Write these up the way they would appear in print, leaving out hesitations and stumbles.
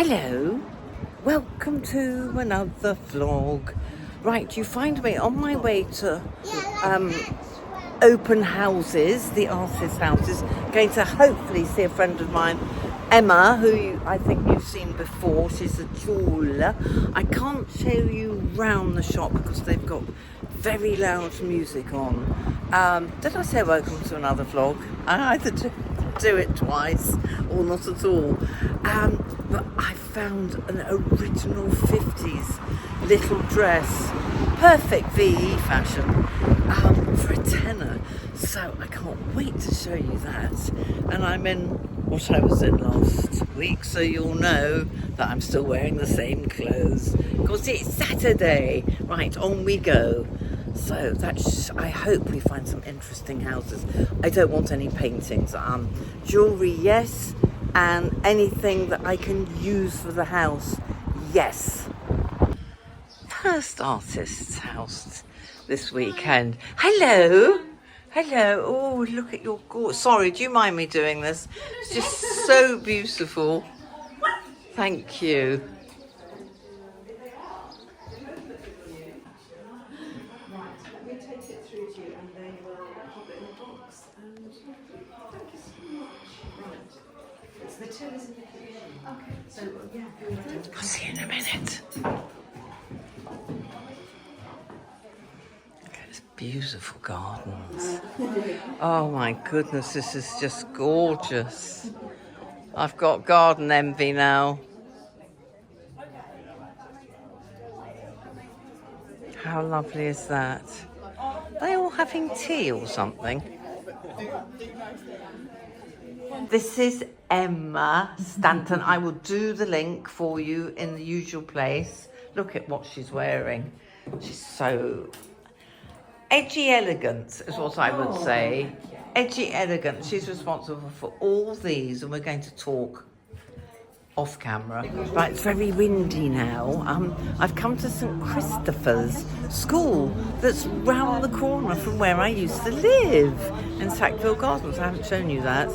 Hello, welcome to another vlog. Right, you find me on my way to open houses, the artist houses. Going to hopefully see a friend of mine, Emma, who I think you've seen before. She's a jeweller. I can't show you round the shop because they've got very loud music on. Did I say welcome to another vlog? I either do it twice or not at all. But I found an original 50s little dress, perfect VE fashion, for a tenner. So I can't wait to show you that. And I'm in what I was in last week, so you'll know that I'm still wearing the same clothes because it's Saturday. Right, on we go. So I hope we find some interesting houses. I don't want any paintings. Jewellery, yes, and anything that I can use for the house, yes. First artist's house this weekend. Hello. Hello. Oh, look at your gorgeous. Sorry, do you mind me doing this? It's just so beautiful. Thank you. I'll see you in a minute. Look at this beautiful gardens. Oh my goodness, this is just gorgeous. I've got garden envy now. How lovely is that? Are they all having tea or something? This is Emma Stanton. I will do the link for you in the usual place. Look at what she's wearing. She's so edgy elegant is what I would say. Edgy elegant. She's responsible for all these, and we're going to talk off camera. Right, it's very windy now. I've come to St Christopher's School that's round the corner from where I used to live in Sackville Gardens. I haven't shown you that.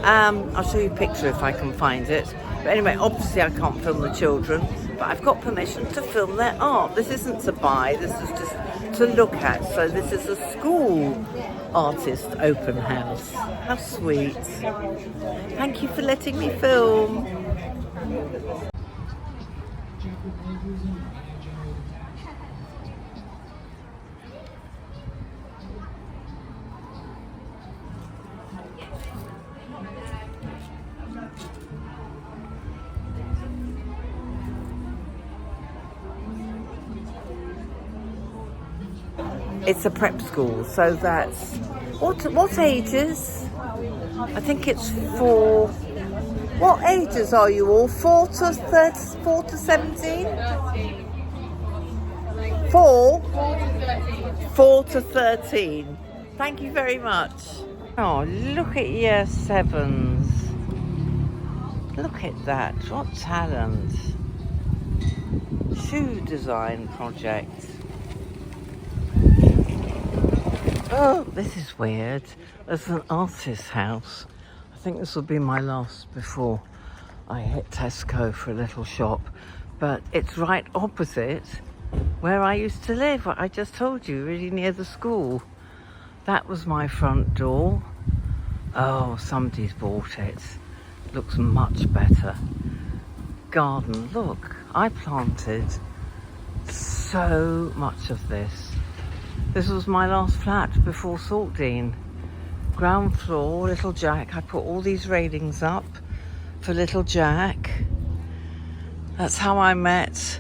I'll show you a picture if I can find it. But anyway, obviously I can't film the children, but I've got permission to film their art. This isn't to buy, this is just to look at. So this is a school artist open house. How sweet. Thank you for letting me film. It's a prep school, so that's what ages? I think it's for. What ages are you all? 4 to 17? 4 to 13. Thank you very much. Oh, look at year 7s. Look at that. What talent. Shoe design project. Oh, this is weird. There's an artist's house. I think this will be my last before I hit Tesco for a little shop. But it's right opposite where I used to live. I just told you, really near the school. That was my front door. Oh, somebody's bought it. Looks much better. Garden, look, I planted so much of this. This was my last flat before Saltdean. Ground floor, little Jack. I put all these railings up for little Jack. That's how I met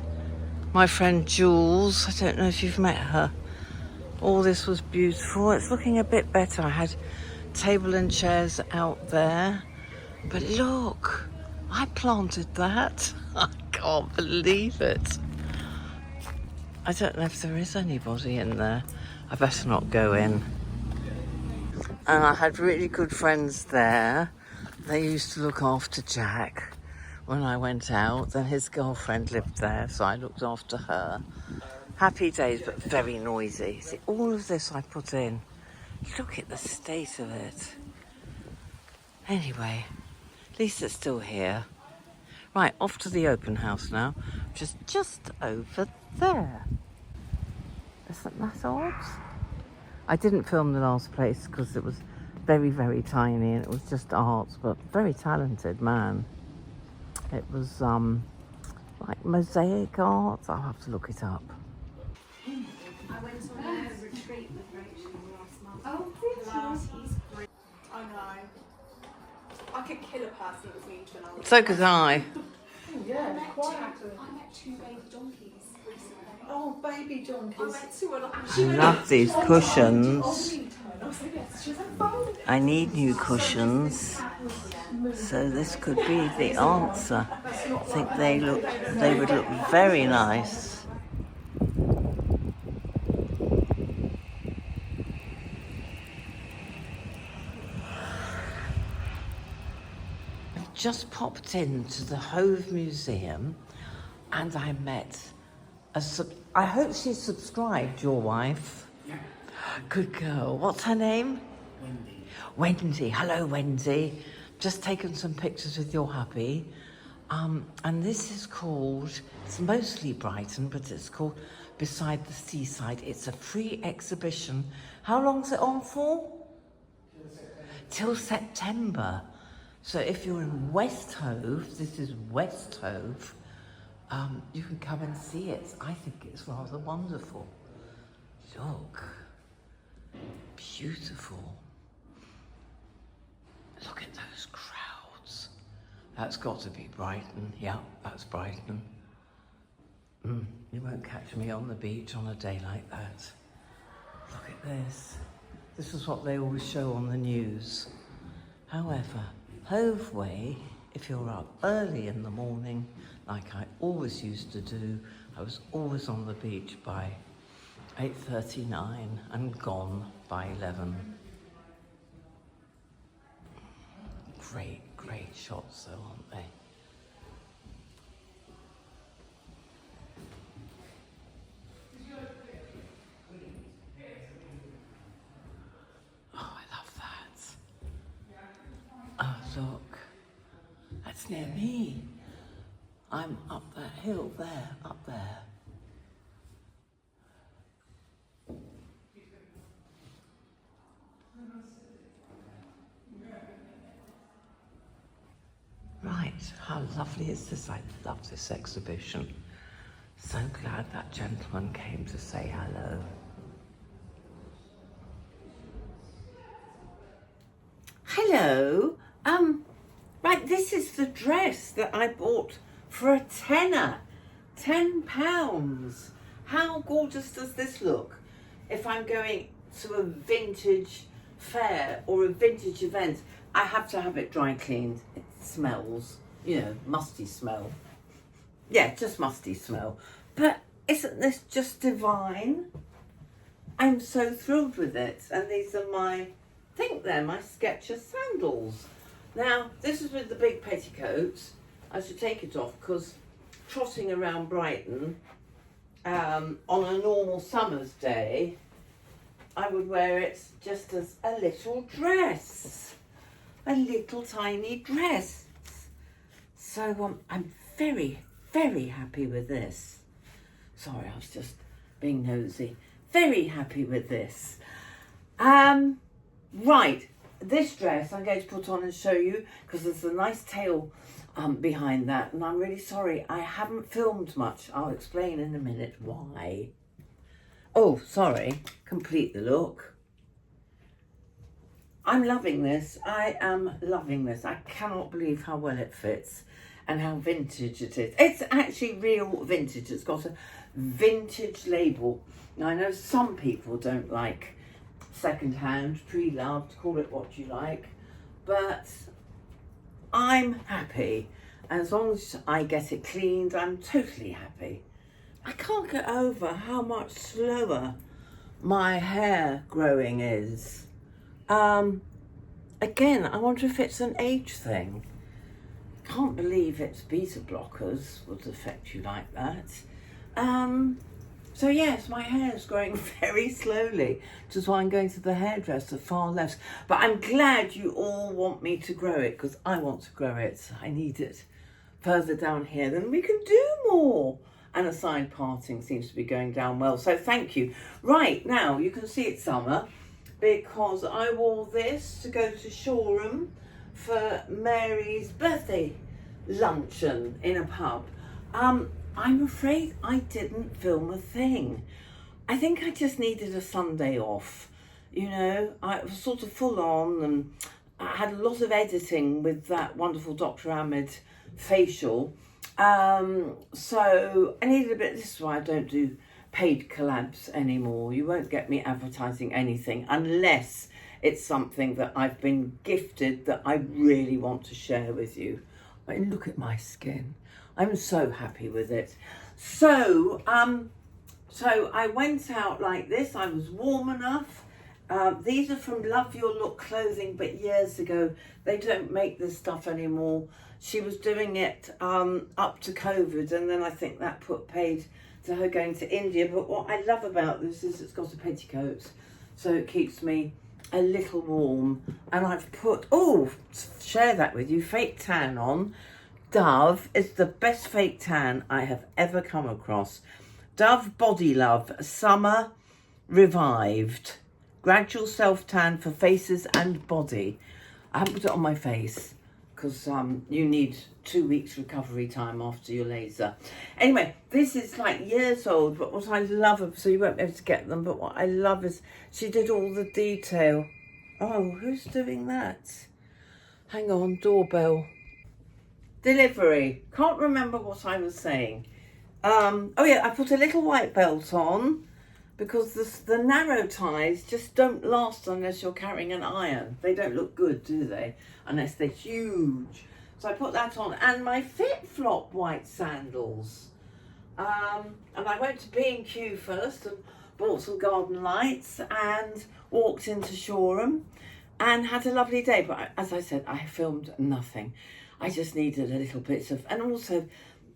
my friend Jules. I don't know if you've met her. All this was beautiful. It's looking a bit better. I had table and chairs out there. But look, I planted that. I can't believe it. I don't know if there is anybody in there. I better not go in. And I had really good friends there. They used to look after Jack when I went out. Then his girlfriend lived there, so I looked after her. Happy days, but very noisy. See, all of this I put in. Look at the state of it. Anyway, at least it's still here. Right, off to the open house now, which is just over there. Isn't that odd? I didn't film the last place because it was very, very tiny and it was just art, but very talented man. It was like mosaic art. I'll have to look it up. I went on a retreat with Rachel last month. Oh, he's great. I know. I could kill a person that was mean to another. So could I. Yeah, quite happily. I met 2 baby donkeys recently. Oh, baby donkeys. I went to I love these cushions. I need new cushions. So this could be the answer. I think they would look very nice. I've just popped into the Hove Museum and I met I hope she's subscribed, your wife. Yeah. Good girl. What's her name? Wendy. Wendy. Hello, Wendy. Just taken some pictures with your hubby. And this is called, it's mostly Brighton, but it's called Beside the Seaside. It's a free exhibition. How long's it on for? Till September. So if you're in West Hove, this is West Hove, you can come and see it. I think it's rather wonderful. Look. Beautiful. Look at those crowds. That's got to be Brighton. Yeah, that's Brighton. You won't catch me on the beach on a day like that. Look at this. This is what they always show on the news. However, Hove Way, if you're up early in the morning, like I always used to do, I was always on the beach by 8:39 and gone by 11. Great, great shots though, aren't they? Oh, I love that. Oh, look. That's near me. I'm up that hill there, up there. Right, how lovely is this? I love this exhibition. So glad that gentleman came to say hello. Hello. Right, this is the dress that I bought for a tenner. £10. How gorgeous does this look? If I'm going to a vintage fair or a vintage event, I have to have it dry cleaned. It smells, you know, musty smell. Yeah, just musty smell. But isn't this just divine? I'm so thrilled with it. And these are I think they're my Skechers sandals. Now, this is with the big petticoats. I should take it off because trotting around Brighton on a normal summer's day, I would wear it just as a little dress. A little tiny dress. So I'm very, very happy with this. Sorry, I was just being nosy. Very happy with this. Right, this dress I'm going to put on and show you because there's a nice tail behind that, and I'm really sorry I haven't filmed much. I'll explain in a minute why. Oh, sorry, complete the look. I'm loving this. I am loving this. I cannot believe how well it fits and how vintage it is. It's actually real vintage. It's got a vintage label. Now, I know some people don't like second-hand, pre-loved, call it what you like, but I'm happy. As long as I get it cleaned, I'm totally happy. I can't get over how much slower my hair growing is. Again, I wonder if it's an age thing. Can't believe it's beta blockers would affect you like that. So yes, my hair is growing very slowly, which is why I'm going to the hairdresser far less. But I'm glad you all want me to grow it because I want to grow it. I need it further down here, then we can do more. And a side parting seems to be going down well. So thank you. Right, now you can see it's summer because I wore this to go to Shoreham for Mary's birthday luncheon in a pub. I'm afraid I didn't film a thing. I think I just needed a Sunday off. You know, I was sort of full on and I had a lot of editing with that wonderful Dr. Ahmed facial. So I needed a bit, this is why I don't do paid collabs anymore. You won't get me advertising anything unless it's something that I've been gifted that I really want to share with you. I mean, look at my skin. I'm so happy with it. So I went out like this. I was warm enough. These are from Love Your Look clothing, but years ago. They don't make this stuff anymore. She was doing it up to COVID, and then I think that put paid to her going to India. But what I love about this is it's got a petticoat, so it keeps me a little warm. And I've put, share that with you, fake tan on. Dove is the best fake tan I have ever come across. Dove Body Love Summer Revived. Gradual self-tan for faces and body. I haven't put it on my face because you need 2 weeks recovery time after your laser. Anyway, this is like years old, but what I love, so you won't be able to get them, but what I love is she did all the detail. Oh, who's doing that? Hang on, doorbell. Delivery. Can't remember what I was saying. Oh yeah, I put a little white belt on because the narrow ties just don't last unless you're carrying an iron. They don't look good, do they? Unless they're huge. So I put that on, and my flip-flop white sandals. And I went to B&Q first and bought some garden lights and walked into Shoreham and had a lovely day. But as I said, I filmed nothing. I just needed a little bit of, and also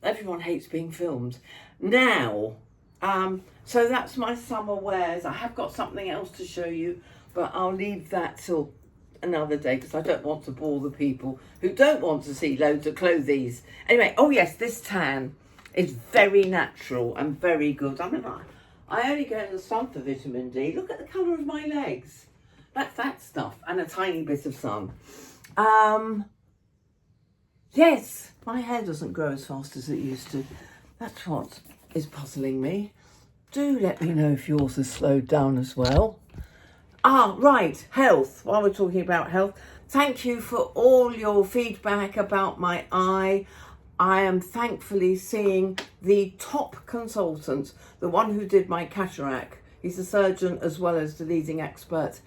everyone hates being filmed. Now, so that's my summer wears. I have got something else to show you, but I'll leave that till another day because I don't want to bore the people who don't want to see loads of clothes. Anyway, oh yes, this tan is very natural and very good. I mean, I only go in the sun for vitamin D. Look at the colour of my legs. That's that stuff and a tiny bit of sun. Yes, my hair doesn't grow as fast as it used to. That's what is puzzling me. Do let me know if yours has slowed down as well. Right, health. While we're talking about health, thank you for all your feedback about my eye. I am thankfully seeing the top consultant, the one who did my cataract. He's a surgeon as well as the leading expert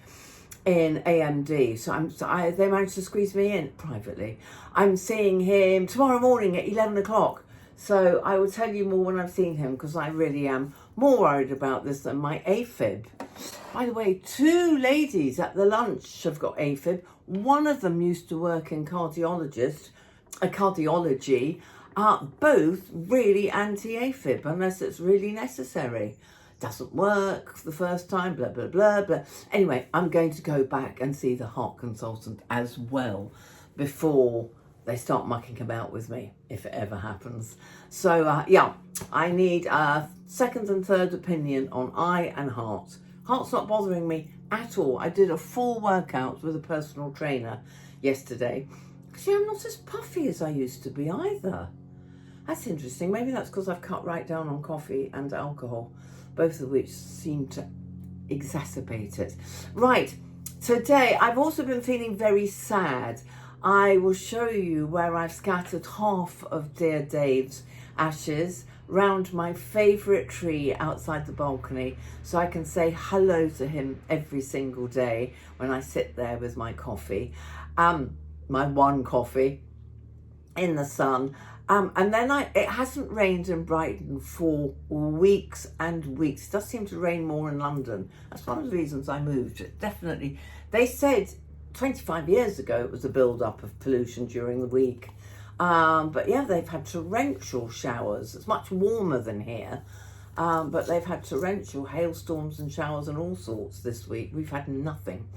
in AMD. So they managed to squeeze me in privately. I'm seeing him tomorrow morning at 11 o'clock. So I will tell you more when I've seen him because I really am more worried about this than my AFib. By the way, 2 ladies at the lunch have got AFib. One of them used to work in cardiology, both really anti-AFib unless it's really necessary. Doesn't work the first time, blah, blah, blah, blah. Anyway, I'm going to go back and see the heart consultant as well before they start mucking about with me, if it ever happens. So, yeah, I need a second and third opinion on eye and heart. Heart's not bothering me at all. I did a full workout with a personal trainer yesterday. See, I'm not as puffy as I used to be either. That's interesting. Maybe that's because I've cut right down on coffee and alcohol, both of which seem to exacerbate it. Right, today I've also been feeling very sad. I will show you where I've scattered half of dear Dave's ashes round my favourite tree outside the balcony so I can say hello to him every single day when I sit there with my coffee, my one coffee in the sun. And then it hasn't rained in Brighton for weeks and weeks. It does seem to rain more in London. That's one of the reasons I moved. It definitely, they said 25 years ago it was a build-up of pollution during the week. But yeah, they've had torrential showers. It's much warmer than here. But they've had torrential hailstorms and showers and all sorts this week. We've had nothing.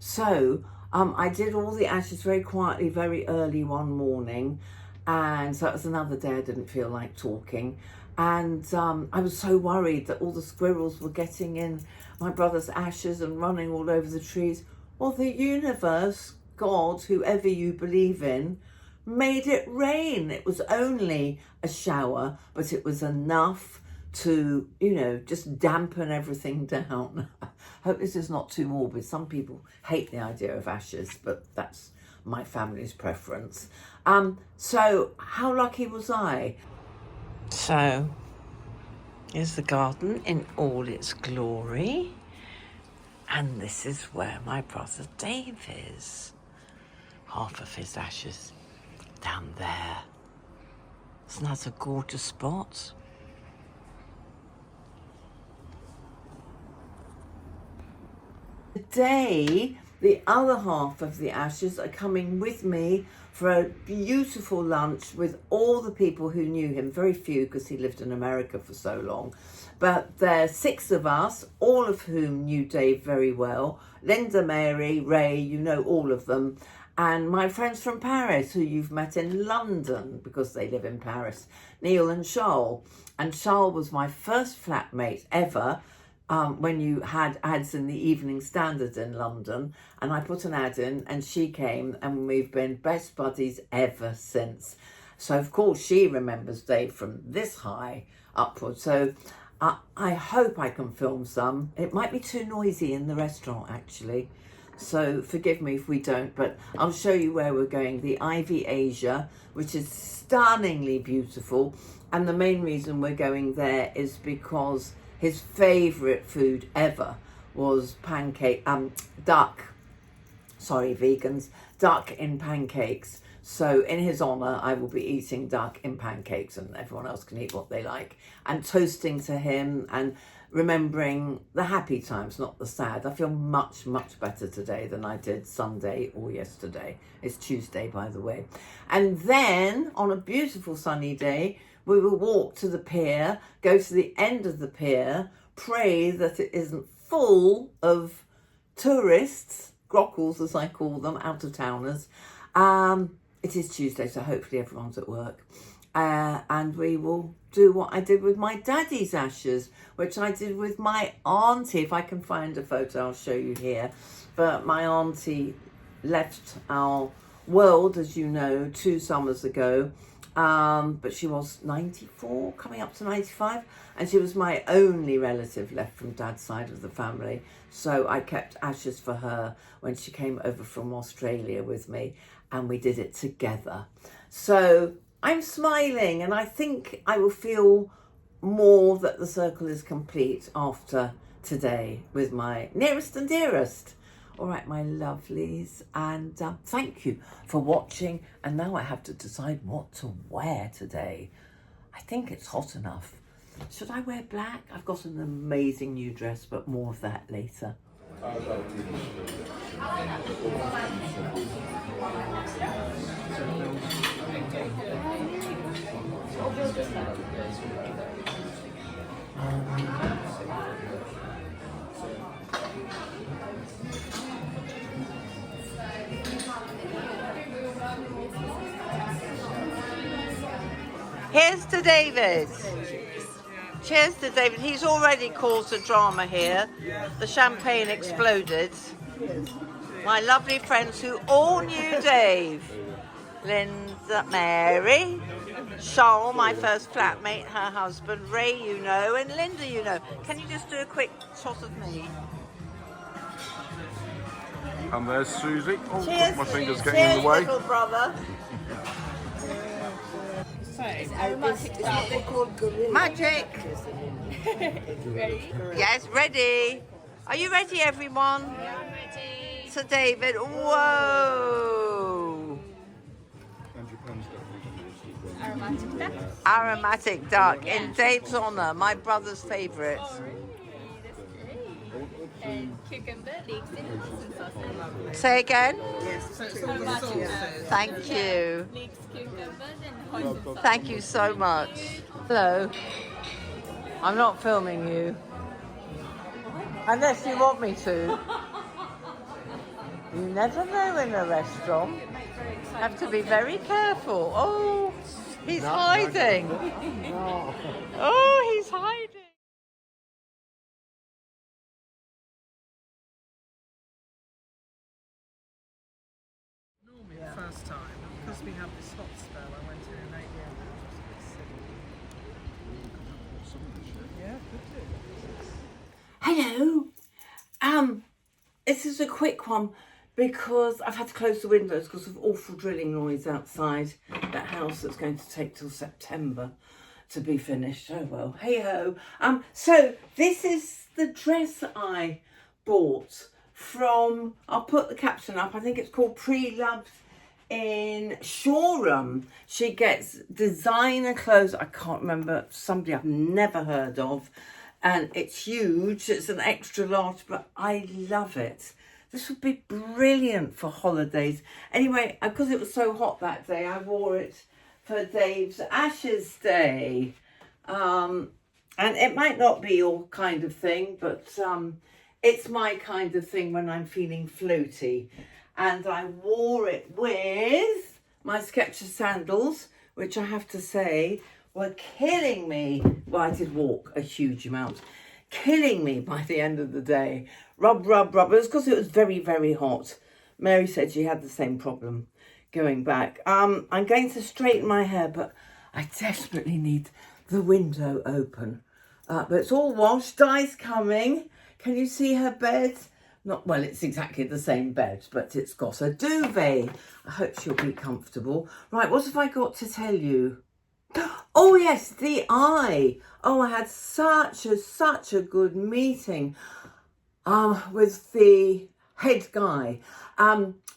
So I did all the ashes very quietly, very early one morning. And so it was another day I didn't feel like talking. And I was so worried that all the squirrels were getting in my brother's ashes and running all over the trees. Well, the universe, God, whoever you believe in, made it rain. It was only a shower, but it was enough to, you know, just dampen everything down. Hope this is not too morbid. Some people hate the idea of ashes, but that's my family's preference. So how lucky was I? So here's the garden in all its glory. And this is where my brother Dave is. Half of his ashes down there. Isn't that a gorgeous spot? Today, the other half of the ashes are coming with me for a beautiful lunch with all the people who knew him. Very few, because he lived in America for so long. But there's 6 of us, all of whom knew Dave very well. Linda, Mary, Ray, you know all of them. And my friends from Paris, who you've met in London, because they live in Paris, Neil and Charles. And Charles was my first flatmate ever. When you had ads in the Evening Standard in London, and I put an ad in and she came, and we've been best buddies ever since. So of course she remembers Dave from this high upwards. So I hope I can film some. It might be too noisy in the restaurant actually, so forgive me if we don't, but I'll show you where we're going. The Ivy Asia, which is stunningly beautiful, and the main reason we're going there is because his favourite food ever was duck. Sorry, vegans. Duck in pancakes. So in his honour, I will be eating duck in pancakes, and everyone else can eat what they like. And toasting to him and remembering the happy times, not the sad. I feel much, much better today than I did Sunday or yesterday. It's Tuesday, by the way. And then on a beautiful sunny day, we will walk to the pier, go to the end of the pier, pray that it isn't full of tourists, grockles as I call them, out-of-towners. It is Tuesday, so hopefully everyone's at work. And we will do what I did with my daddy's ashes, which I did with my auntie. If I can find a photo, I'll show you here. But my auntie left our world, as you know, 2 summers ago. But she was 94, coming up to 95, and she was my only relative left from Dad's side of the family. So I kept ashes for her when she came over from Australia with me, and we did it together. So I'm smiling, and I think I will feel more that the circle is complete after today with my nearest and dearest. All right, my lovelies, and thank you for watching. And now I have to decide what to wear today. I think it's hot enough. Should I wear black? I've got an amazing new dress, but more of that later. Here's to David. Cheers to David. He's already caused a drama here. The champagne exploded. My lovely friends who all knew Dave. Linda, Mary, Charles, my first flatmate, her husband, Ray, you know, and Linda, you know. Can you just do a quick shot of me? And there's Susie. Oh, Cheers, my finger's Cheers, getting in the way. Little brother. Magic. Ready? Yes, ready. Are you ready, everyone? Yeah, I'm ready. To David. Whoa. Aromatic duck. Aromatic duck in Dave's honour, my brother's favourite. And cucumber, leeks, and sausage. Say again. Aromatic Thank you. leeks, cucumbers, and hoisin. Thank you so much. Hello. I'm not filming you. Unless you want me to. You never know in a restaurant. Have to be very careful. Oh, he's hiding. Oh, he's hiding. Normally the first time, because we had this hot spell, I went in and ate the other. It was a bit silly. Yeah, could do. Hello. This is a quick one because I've had to close the windows because of awful drilling noise outside that house that's going to take till September to be finished. Oh well, hey ho. So this is the dress I bought from, I'll put the caption up, I think it's called Pre-Loved in Shoreham. She gets designer clothes, I can't remember, somebody I've never heard of, and it's huge, it's an extra large, but I love it. This would be brilliant for holidays. Anyway, because it was so hot that day, I wore it for Dave's Ashes Day. And it might not be your kind of thing, but it's my kind of thing when I'm feeling floaty. And I wore it with my Skechers sandals, which I have to say were killing me. Well, I did walk a huge amount. Killing me by the end of the day. Rub. It was because it was very, very hot. Mary said she had the same problem going back. I'm going to straighten my hair, but I desperately need the window open. But it's all washed. Di's coming. Can you see her bed? Not well, it's exactly the same bed, but it's got a duvet. I hope she'll be comfortable. Right, what have I got to tell you? Oh yes, the eye. Oh, I had such a good meeting with the head guy.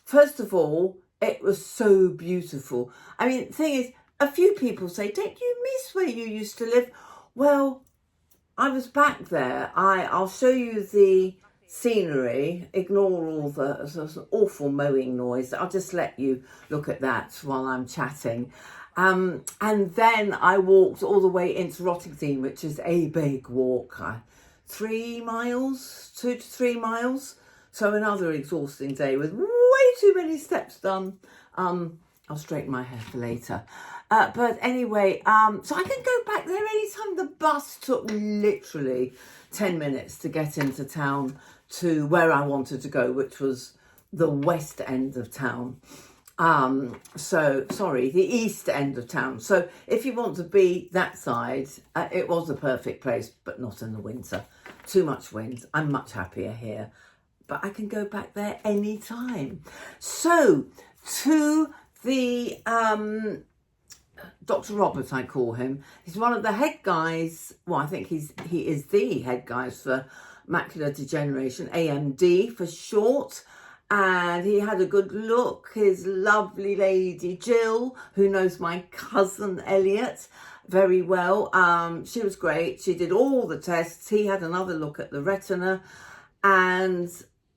First of all, it was so beautiful. I mean, the thing is, a few people say, don't you miss where you used to live? Well, I was back there. I'll show you the scenery. Ignore all the awful mowing noise. I'll just let you look at that while I'm chatting. And then I walked all the way into Rottingdean, which is a big walk. 3 miles, 2 to 3 miles. So another exhausting day with way too many steps done. I'll straighten my hair for later. But anyway, so I can go back there anytime. The bus took literally 10 minutes to get into town to where I wanted to go, which was the west end of town. The east end of town. So if you want to be that side, it was a perfect place, but not in the winter. Too much wind. I'm much happier here, but I can go back there anytime. So to the Dr. Roberts, I call him. He's one of the head guys. Well, I think he is the head guys for macular degeneration, AMD for short. And he had a good look. His lovely lady Jill, who knows my cousin Elliot very well, she was great. She did all the tests. He had another look at the retina. And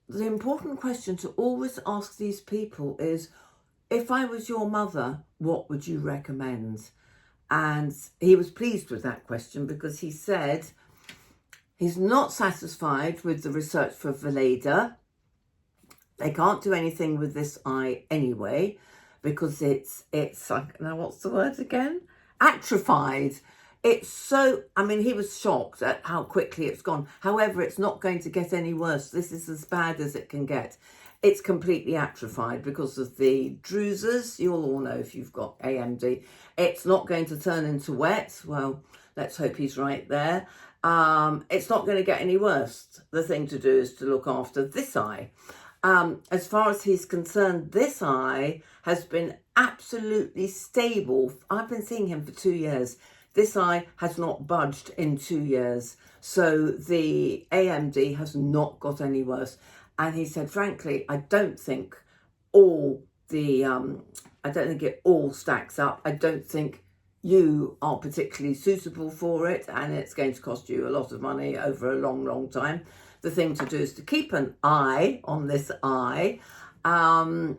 the important question to always ask these people is, if I was your mother, what would you recommend? And he was pleased with that question because he said he's not satisfied with the research for Valeda. They can't do anything with this eye anyway because it's like, now what's the word again? Atrophied. It's so, I mean, he was shocked at how quickly it's gone. However, it's not going to get any worse. This is as bad as it can get. It's completely atrophied because of the druses. You'll all know if you've got AMD. It's not going to turn into wet. Well, let's hope he's right there. It's not going to get any worse. The thing to do is to look after this eye. As far as he's concerned, this eye has been absolutely stable. I've been seeing him for 2 years. This eye has not budged in 2 years. So the AMD has not got any worse. And he said, frankly, I don't think it all stacks up. I don't think you are particularly suitable for it. And it's going to cost you a lot of money over a long, long time. The thing to do is to keep an eye on this eye and,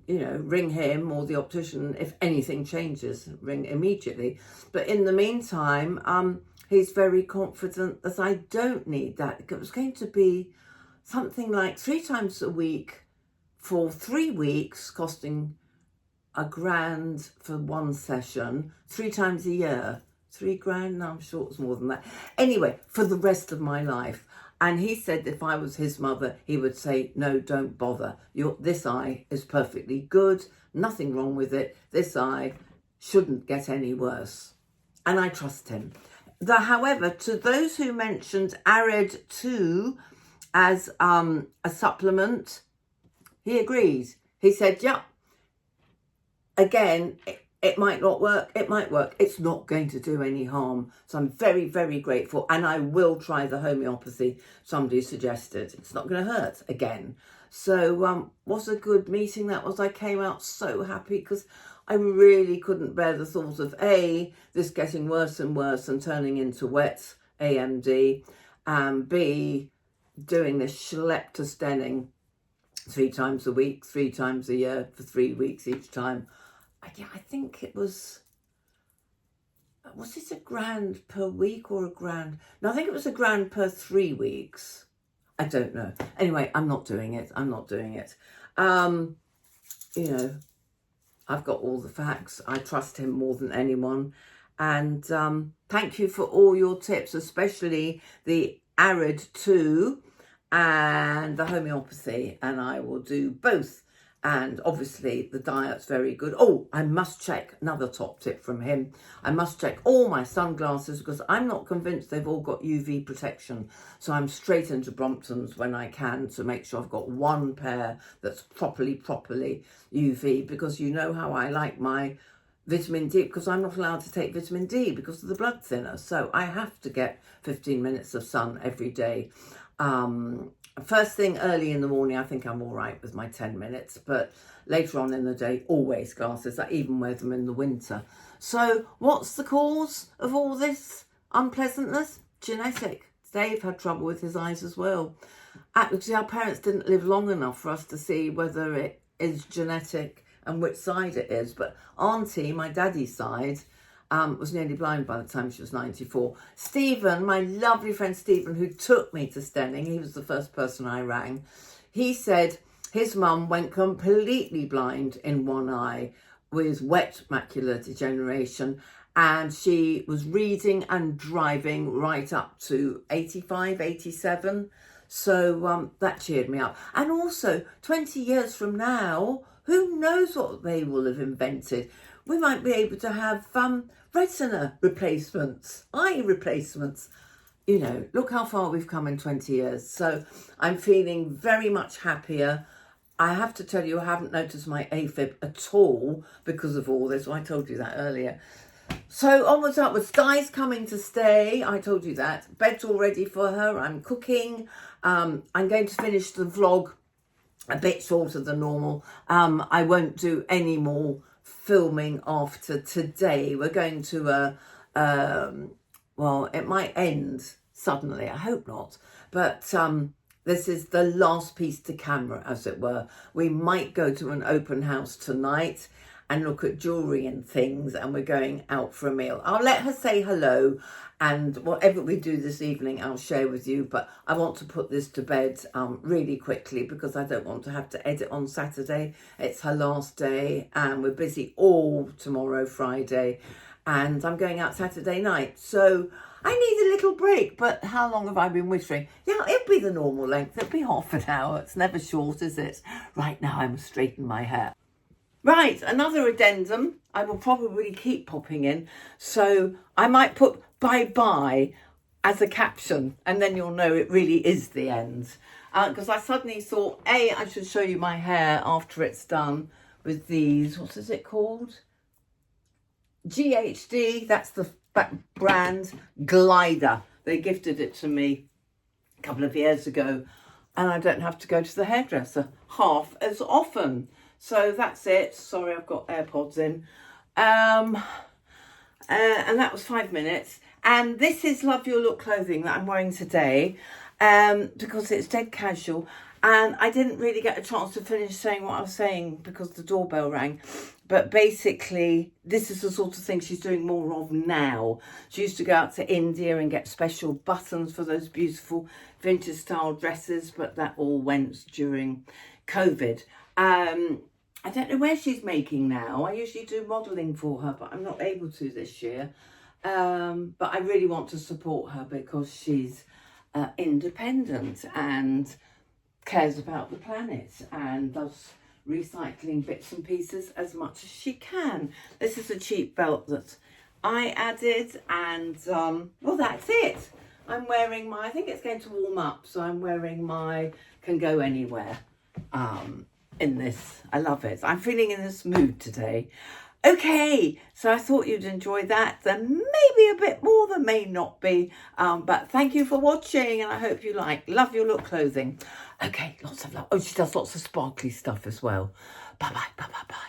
ring him or the optician if anything changes, ring immediately. But in the meantime, he's very confident that I don't need that. It was going to be something like 3 times a week for 3 weeks, costing £1,000 for one session 3 times a year. 3 grand? No, I'm sure it's more than that. Anyway, for the rest of my life. And he said if I was his mother, he would say, no, don't bother. This eye is perfectly good. Nothing wrong with it. This eye shouldn't get any worse. And I trust him. However, to those who mentioned Arid 2 as a supplement, he agrees. He said, yeah, again, it might not work. It might work. It's not going to do any harm. So I'm very, very grateful. And I will try the homeopathy somebody suggested. It's not going to hurt again. So what a good meeting that was. I came out so happy because I really couldn't bear the thought of A, this getting worse and worse and turning into wet AMD, and B, doing this schlep to Stenning 3 times a week, 3 times a year for 3 weeks each time. Yeah, I think it was it £1,000 per week or £1,000? No, I think it was £1,000 per 3 weeks. I don't know. Anyway, I'm not doing it. I'm not doing it. You know, I've got all the facts. I trust him more than anyone. And thank you for all your tips, especially the Arid 2 and the homeopathy. And I will do both. And obviously the diet's very good. Oh, I must check, another top tip from him. I must check all my sunglasses because I'm not convinced they've all got UV protection. So I'm straight into Brompton's when I can to make sure I've got one pair that's properly UV, because you know how I like my vitamin D, because I'm not allowed to take vitamin D because of the blood thinner. So I have to get 15 minutes of sun every day. First thing early in the morning, I think I'm all right with my 10 minutes, but later on in the day, always glasses. I even wear them in the winter. So what's the cause of all this unpleasantness? Genetic. Dave had trouble with his eyes as well. Actually, our parents didn't live long enough for us to see whether it is genetic and which side it is. But Auntie, my daddy's side, was nearly blind by the time she was 94. Stephen, my lovely friend Stephen, who took me to Stenning, he was the first person I rang. He said his mum went completely blind in one eye with wet macular degeneration, and she was reading and driving right up to 85, 87. So that cheered me up. And also, 20 years from now, who knows what they will have invented? We might be able to have retina replacements, eye replacements. You know, look how far we've come in 20 years. So I'm feeling very much happier. I have to tell you, I haven't noticed my AFib at all because of all this. Well, I told you that earlier. So onwards, upwards. Di's coming to stay. I told you that. Bed's all ready for her. I'm cooking. I'm going to finish the vlog a bit shorter than normal. I won't do any more filming after today. We're going to well, it might end suddenly, I hope not, but this is the last piece to camera, as it were. We might go to an open house tonight and look at jewellery and things, and we're going out for a meal. I'll let her say hello, and whatever we do this evening I'll share with you, but I want to put this to bed really quickly because I don't want to have to edit on Saturday. It's her last day and we're busy all tomorrow, Friday, and I'm going out Saturday night, so I need a little break. But how long have I been whittering? Yeah, it'll be the normal length. It'll be half an hour. It's never short, is it? Right now I'm straightening my hair. Right, another addendum. I will probably keep popping in, so I might put bye-bye as a caption, and then you'll know it really is the end. Because I suddenly thought, I should show you my hair after it's done with these, what is it called? GHD, that's the brand, Glider. They gifted it to me a couple of years ago, and I don't have to go to the hairdresser half as often. So that's it. Sorry, I've got AirPods in. And that was 5 minutes. And this is Love Your Look clothing that I'm wearing today because it's dead casual. And I didn't really get a chance to finish saying what I was saying because the doorbell rang. But basically, this is the sort of thing she's doing more of now. She used to go out to India and get special buttons for those beautiful vintage style dresses, but that all went during COVID. I don't know where she's making now. I usually do modelling for her, but I'm not able to this year. But I really want to support her because she's independent and cares about the planet and does recycling bits and pieces as much as she can. This is a cheap belt that I added, and well, that's it. I'm wearing my, I think it's going to warm up, so I'm wearing my Can Go Anywhere in this. I love it. I'm feeling in this mood today. Okay, so I thought you'd enjoy that. There may be a bit more, there may not be, but thank you for watching, and I hope you love your look clothing. Okay, lots of love. Oh, she does lots of sparkly stuff as well. Bye bye, bye bye, bye.